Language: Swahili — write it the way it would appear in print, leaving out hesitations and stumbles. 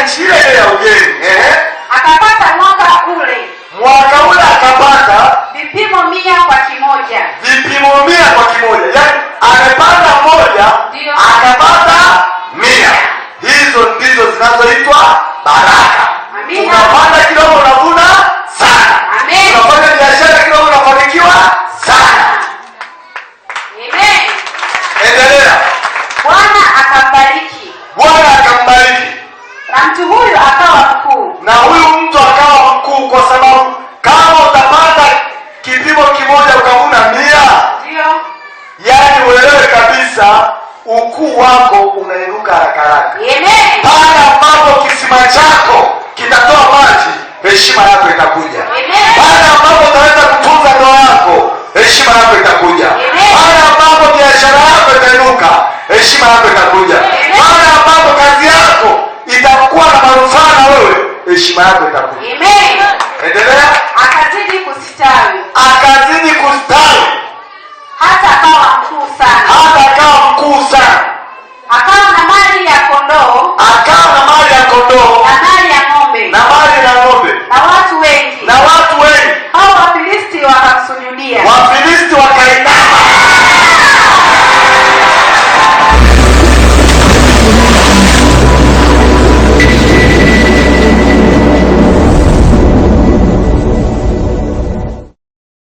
nchi ile ya ugeni. Akapata mwaka ule akapata vipimo 100 kwa kimoja. Vipimo 100 kwa kimoja. Yaani amepanda moja akapata 100. Hizo ndizo zinazoitwa baraka. Amina. Unapanda kidogo unavuna sana. Amen. Unafanya biashara kidogo unafanikiwa sana. Amen. Endelea. Bwana akambariki. Na mtu huyu akawa mkuu. Na huyu mtu akawa mkuu, kwa sababu kama utapanda kipimo kimoja ukavuna 100, ndio yaani uelewe kabisa ukuu wako unainuka haraka. Amen. Pale ambapo kisima chako kitatoa maji, heshima yako itakuja. Amen. Pale ambapo utaweza kutunza ndoa yako, heshima yako itakuja. Amen. Pale ambapo biashara yako itainuka, heshima yako itakuja. Amen. Pale ambapo kazi yako itakuwa na manufaa na wewe, heshima yako itakuja. Amen. Endelea. Akazidi kustawi. Hata akawa mkuu sana. Akawa na mali ya kondoo